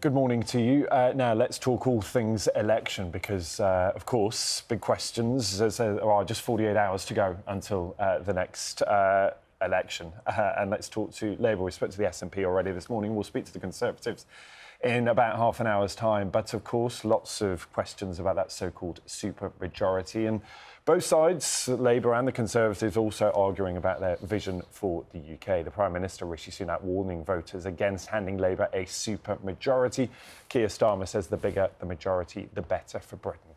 Good morning to you. Now let's talk all things election because, of course, big questions. There are just 48 hours to go until the next election. And let's talk to Labour. We spoke to the SNP already this morning. We'll speak to the Conservatives in about half an hour's time. But, of course, lots of questions about that so-called supermajority. And both sides, Labour and the Conservatives, also arguing about their vision for the UK. The Prime Minister, Rishi Sunak, warning voters against handing Labour a supermajority. Keir Starmer says the bigger the majority, the better for Britain.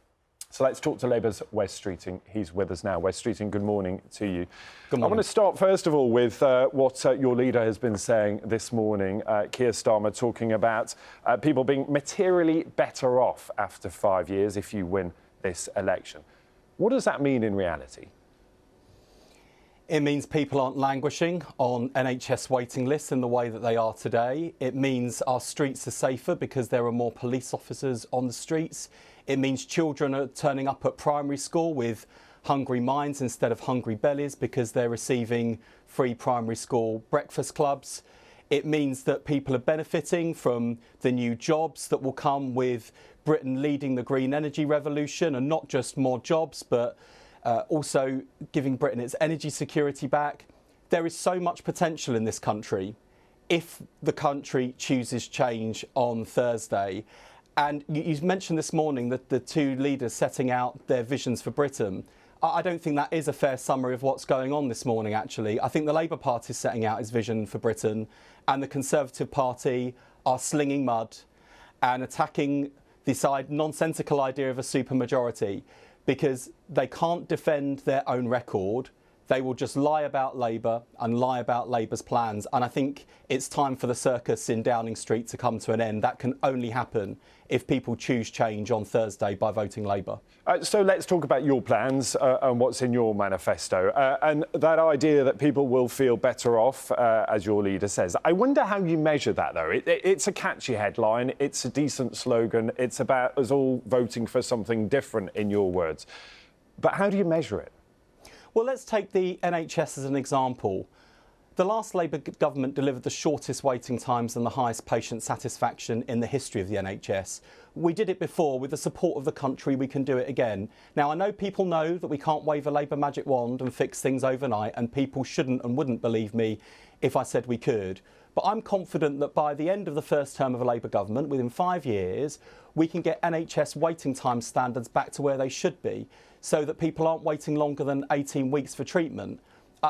So let's talk to Labour's Wes Streeting. He's with us now. Wes Streeting, good morning to you. Good morning. I want to start, first of all, with what your leader has been saying this morning, Keir Starmer, talking about people being materially better off after 5 years if you win this election. What does that mean in reality? It means people aren't languishing on NHS waiting lists in the way that they are today. It means our streets are safer because there are more police officers on the streets. It means children are turning up at primary school with hungry minds instead of hungry bellies because they're receiving free primary school breakfast clubs. It means that people are benefiting from the new jobs that will come with Britain leading the green energy revolution, and not just more jobs, but also giving Britain its energy security back. There is so much potential in this country if the country chooses change on Thursday. And you mentioned this morning that the two leaders setting out their visions for Britain. I don't think that is a fair summary of what's going on this morning, actually. I think the Labour Party is setting out its vision for Britain, and the Conservative Party are slinging mud and attacking this nonsensical idea of a supermajority because they can't defend their own record. They will just lie about Labour and lie about Labour's plans. And I think it's time for the circus in Downing Street to come to an end. That can only happen if people choose change on Thursday by voting Labour. So let's talk about your plans and what's in your manifesto. And that idea that people will feel better off, as your leader says. I wonder how you measure that, though. It's a catchy headline. It's a decent slogan. It's about us all voting for something different, in your words. But how do you measure it? Well, let's take the NHS as an example. The last Labour government delivered the shortest waiting times and the highest patient satisfaction in the history of the NHS. We did it before. With the support of the country, we can do it again. Now, I know people know that we can't wave a Labour magic wand and fix things overnight, and people shouldn't and wouldn't believe me if I said we could. But I'm confident that by the end of the first term of a Labour government, within 5 years, we can get NHS waiting time standards back to where they should be, so that people aren't waiting longer than 18 weeks for treatment.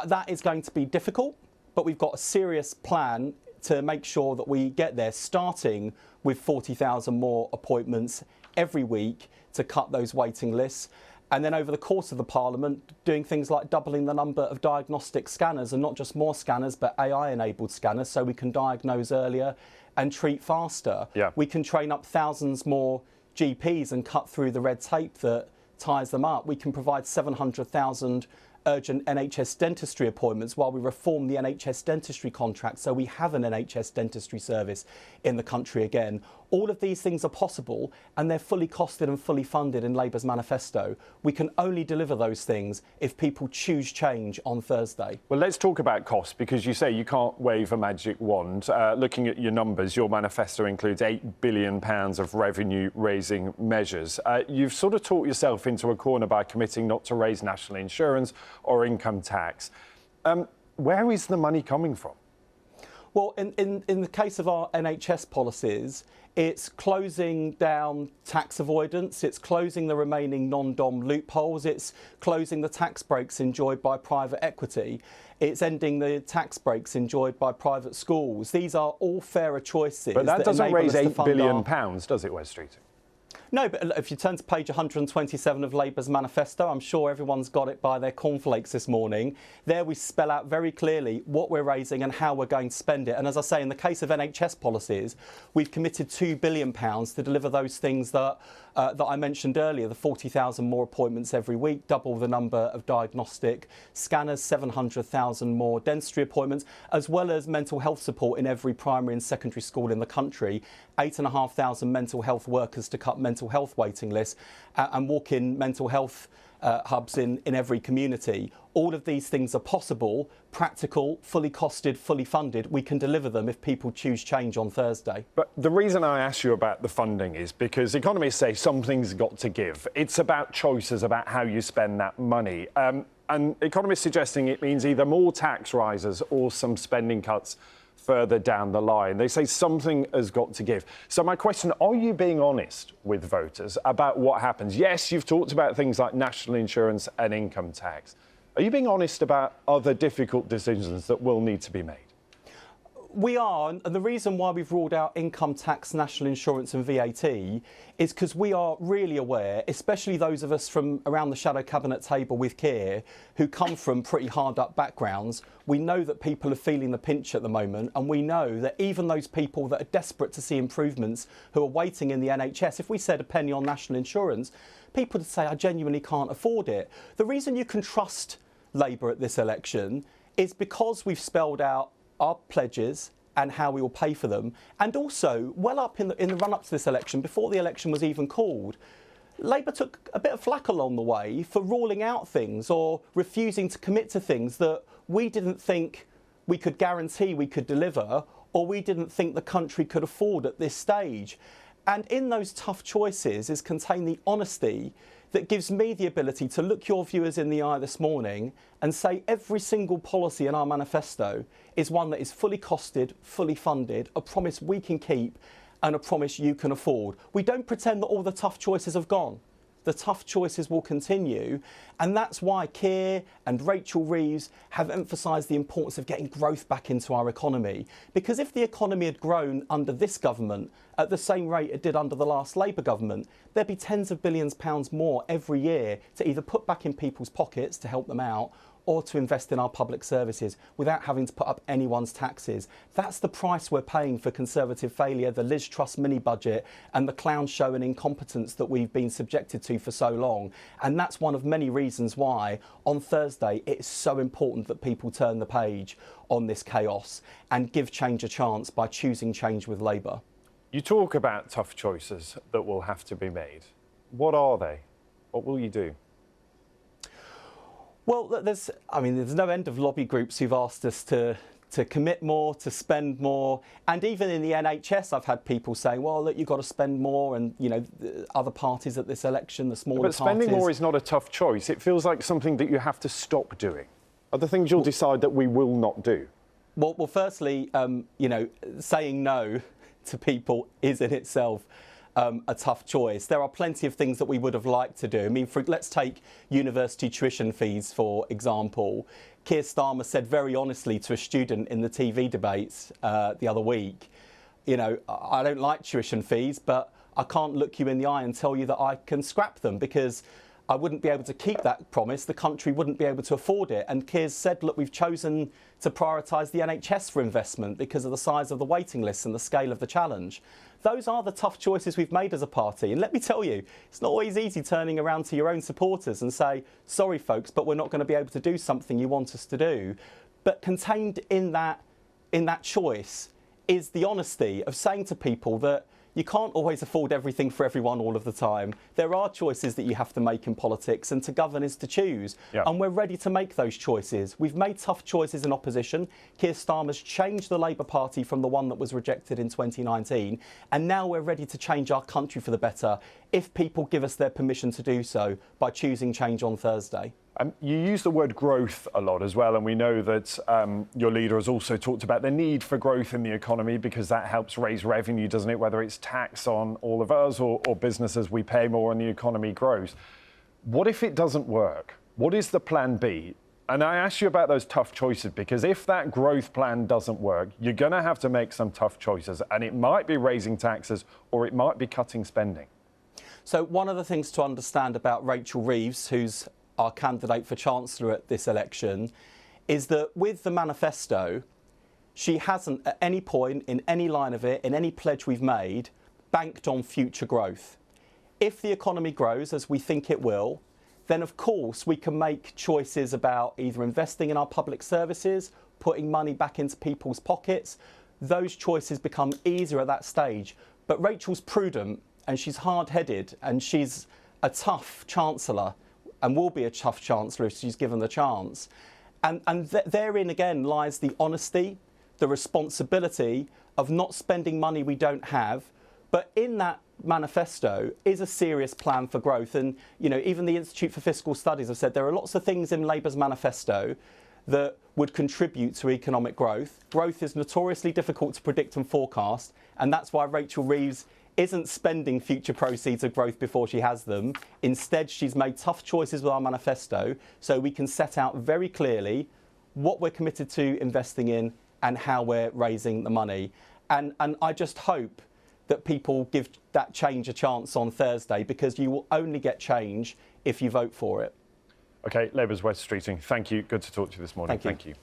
That is going to be difficult, but we've got a serious plan to make sure that we get there, starting with 40,000 more appointments every week to cut those waiting lists. And then over the course of the Parliament, doing things like doubling the number of diagnostic scanners, and not just more scanners, but AI-enabled scanners, so we can diagnose earlier and treat faster. Yeah. We can train up thousands more GPs and cut through the red tape that ties them up. We can provide 700,000 urgent NHS dentistry appointments while we reform the NHS dentistry contract so we have an NHS dentistry service in the country again. All of these things are possible, and they're fully costed and fully funded in Labour's manifesto. We can only deliver those things if people choose change on Thursday. Well, let's talk about costs, because you say you can't wave a magic wand. Looking at your numbers, your manifesto includes £8 billion of revenue-raising measures. You've sort of talked yourself into a corner by committing not to raise national insurance or income tax. Where is the money coming from? Well, in the case of our NHS policies, it's closing down tax avoidance, it's closing the remaining non-dom loopholes, it's closing the tax breaks enjoyed by private equity, it's ending the tax breaks enjoyed by private schools. These are all fairer choices. But that doesn't raise £8 billion, does it, Wes Streeting? No, but if you turn to page 127 of Labour's manifesto, I'm sure everyone's got it by their cornflakes this morning. There we spell out very clearly what we're raising and how we're going to spend it. And as I say, in the case of NHS policies, we've committed £2 billion to deliver those things that I mentioned earlier, the 40,000 more appointments every week, double the number of diagnostic scanners, 700,000 more dentistry appointments, as well as mental health support in every primary and secondary school in the country, 8,500 mental health workers to cut mental health waiting lists, and walk-in mental health hubs in every community. All of these things are possible, practical, fully costed, fully funded. We can deliver them if people choose change on Thursday. But the reason I ask you about the funding is because economists say something's got to give. It's about choices about how you spend that money. And economists suggesting it means either more tax rises or some spending cuts further down the line. They say something has got to give. So my question, are you being honest with voters about what happens? Yes, you've talked about things like national insurance and income tax. Are you being honest about other difficult decisions that will need to be made? We are, and the reason why we've ruled out income tax, national insurance and VAT is because we are really aware, especially those of us from around the shadow cabinet table with Keir, who come from pretty hard up backgrounds. We know that people are feeling the pinch at the moment, and we know that even those people that are desperate to see improvements, who are waiting in the NHS, if we said a penny on national insurance, people would say, I genuinely can't afford it. The reason you can trust Labour at this election is because we've spelled out our pledges and how we will pay for them. And also, well up in the run-up to this election, before the election was even called, Labour took a bit of flack along the way for ruling out things or refusing to commit to things that we didn't think we could guarantee we could deliver, or we didn't think the country could afford at this stage. And in those tough choices is contained the honesty that gives me the ability to look your viewers in the eye this morning and say every single policy in our manifesto is one that is fully costed, fully funded, a promise we can keep and a promise you can afford. We don't pretend that all the tough choices have gone. The tough choices will continue, and that's why Keir and Rachel Reeves have emphasised the importance of getting growth back into our economy. Because if the economy had grown under this government at the same rate it did under the last Labour government, there'd be tens of billions of pounds more every year to either put back in people's pockets to help them out, or to invest in our public services without having to put up anyone's taxes. That's the price we're paying for Conservative failure, the Liz Truss mini-budget and the clown show and incompetence that we've been subjected to for so long. And that's one of many reasons why on Thursday it is so important that people turn the page on this chaos and give change a chance by choosing change with Labour. You talk about tough choices that will have to be made. What are they? What will you do? Well, there's no end of lobby groups who've asked us to commit more, to spend more. And even in the NHS, I've had people saying, well, look, you've got to spend more. And, you know, other parties at this election, the smaller parties. But spending more is not a tough choice. It feels like something that you have to stop doing. Are there things you'll decide that we will not do? Well, firstly, you know, saying no to people is in itself a tough choice. There are plenty of things that we would have liked to do. I mean, let's take university tuition fees, for example. Keir Starmer said very honestly to a student in the TV debates the other week, you know, I don't like tuition fees, but I can't look you in the eye and tell you that I can scrap them because I wouldn't be able to keep that promise. The country wouldn't be able to afford it. And Keir's said, look, we've chosen to prioritise the NHS for investment because of the size of the waiting lists and the scale of the challenge. Those are the tough choices we've made as a party. And let me tell you, it's not always easy turning around to your own supporters and say, sorry, folks, but we're not going to be able to do something you want us to do. But contained in that choice is the honesty of saying to people that you can't always afford everything for everyone all of the time. There are choices that you have to make in politics, and to govern is to choose. Yeah. And we're ready to make those choices. We've made tough choices in opposition. Keir Starmer's changed the Labour Party from the one that was rejected in 2019. And now we're ready to change our country for the better if people give us their permission to do so by choosing change on Thursday. You use the word growth a lot as well, and we know that your leader has also talked about the need for growth in the economy because that helps raise revenue, doesn't it? Whether it's tax on all of us or businesses, we pay more and the economy grows. What if it doesn't work? What is the plan B? And I ask you about those tough choices because if that growth plan doesn't work, you're going to have to make some tough choices, and it might be raising taxes or it might be cutting spending. So one of the things to understand about Rachel Reeves, who's our candidate for Chancellor at this election, is that with the manifesto, she hasn't at any point in any line of it, in any pledge we've made, banked on future growth. If the economy grows, as we think it will, then of course we can make choices about either investing in our public services, putting money back into people's pockets. Those choices become easier at that stage. But Rachel's prudent and she's hard-headed and she's a tough Chancellor. and will be a tough chancellor if she's given the chance. And therein again lies the honesty, the responsibility of not spending money we don't have. But in that manifesto is a serious plan for growth. And, you know, even the Institute for Fiscal Studies have said there are lots of things in Labour's manifesto that would contribute to economic growth. Growth is notoriously difficult to predict and forecast, and that's why Rachel Reeves isn't spending future proceeds of growth before she has them. Instead, she's made tough choices with our manifesto so we can set out very clearly what we're committed to investing in and how we're raising the money. And I just hope that people give that change a chance on Thursday, because you will only get change if you vote for it. OK, Labour's Wes Streeting, thank you. Good to talk to you this morning. Thank you.